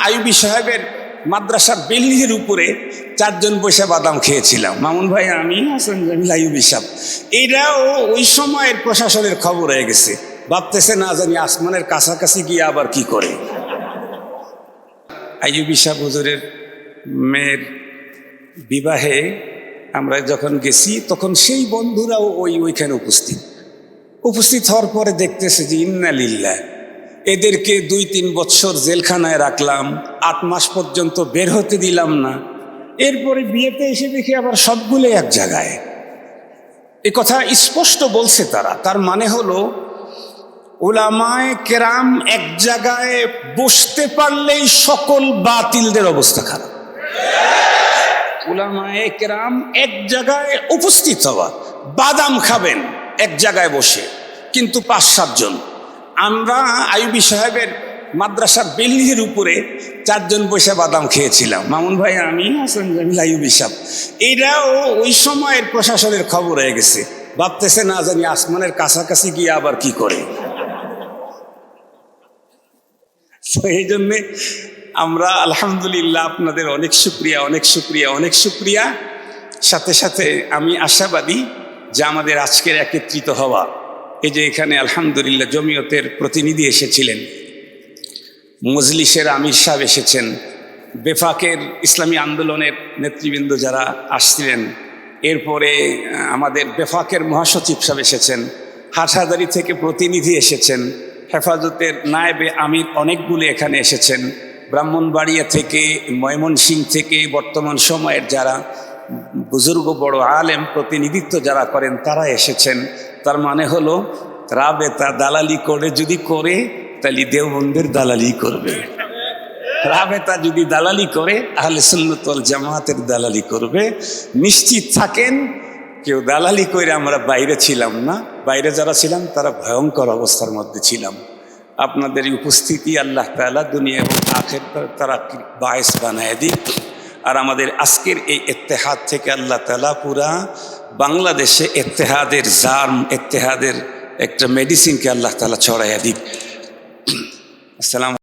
আইয়ুবী সাহেবের মাদ্রাসার বিল্ডিংয়ের উপরে চারজন বসে বাদাম খেয়েছিলাম, মামুন ভাই, আমি, হাসান জামিল, আইয়ুবী সাহেব। এটাও ওই সময়ের প্রশাসনের খবর হয়ে গেছে, ভাবতেছে না জানি আসমানের কাছাকাছি গিয়ে আবার কি করে। আইয়ুবী সাহেব হুজুরের মেয়ের বিবাহে আমরা যখন গেছি তখন সেই বন্ধুরাও ওইখানে উপস্থিত হওয়ার পরে দেখতেছে যে ইন্না লিল্লাহ, এদেরকে 2-3 বছর জেলখানায় রাখলাম, 8 মাস পর্যন্ত বের হতে দিলাম না, এরপরে বিয়েতে এসে দেখি আবার সবগুলো এক জায়গায়। এ কথা স্পষ্ট বলছে তারা। তার মানে হলো উলামায়ে কেরাম এক জায়গায় বসতে পারলেই সকল বাতিলদের অবস্থা খারাপ। উলামায়ে কেরাম এক জায়গায় উপস্থিত হওয়া, বাদাম খাবেন এক জায়গায় বসে, কিন্তু 5-7 জন। আমরা আইয়ুবী সাহেবের মাদ্রাসার বিল্ডিংয়ের উপরে 4 জন বসে বাদাম খেয়েছিলাম, মামুন ভাই, আমি, হাসান জামিল, আইয়ুবী সাহেব। এটাও ওই সময়ের প্রশাসনের খবর হয়ে গেছে, ভাবতেছে না জানি আসমানের কাছাকাছি গিয়ে আবার কি করে। তো এই জন্যে আমরা আলহামদুলিল্লাহ আপনাদের অনেক শুকরিয়া। সাথে সাথে আমি আশাবাদী যে আমাদের আজকের একত্রিত হওয়া, এই যে এখানে আলহামদুলিল্লাহ জমিয়তের প্রতিনিধি এসেছিলেন, মজলিসের আমির সাহেব এসেছেন, বেফাকের ইসলামী আন্দোলনের নেতৃবৃন্দ যারা আসছিলেন, এরপরে আমাদের বেফাকের মহাসচিব সাহেব এসেছেন, হাটহাজারী থেকে প্রতিনিধি এসেছেন, হেফাজতের নায়েবে আমির অনেকগুলো এখানে এসেছেন, ব্রাহ্মণবাড়িয়া থেকে, ময়মনসিংহ থেকে, বর্তমান সময়ের যারা বুজুর্গ বড় আলেম প্রতিনিধিত্ব যারা করেন তারা এসেছেন। তার মানে হলো রাবেতা দালালি করে যদি করে তাহলে দেওবন্দের দালালি করবে, রাবেতা যদি দালালি করে আহলে সুন্নাত ওয়াল জামাতের দালালি করবে। নিশ্চিত থাকেন, কেউ দালালি করে আমরা বাইরে ছিলাম না, বাইরে যারা ছিলাম তারা ভয়ঙ্কর অবস্থার মধ্যে ছিলাম। আপনাদের উপস্থিতি আল্লাহ তাআলা দুনিয়া এবং আখিরাতে তারা বায়েস বানায় দিক। আর আমাদের আজকের এই ইত্তেহাদ থেকে আল্লাহ তাআলা পুরা বাংলাদেশে ইত্তেহাদের জার্ম, ইত্তেহাদের একটা মেডিসিনকে আল্লাহ তাআলা ছড়াইয়া দিক। আসসালাম।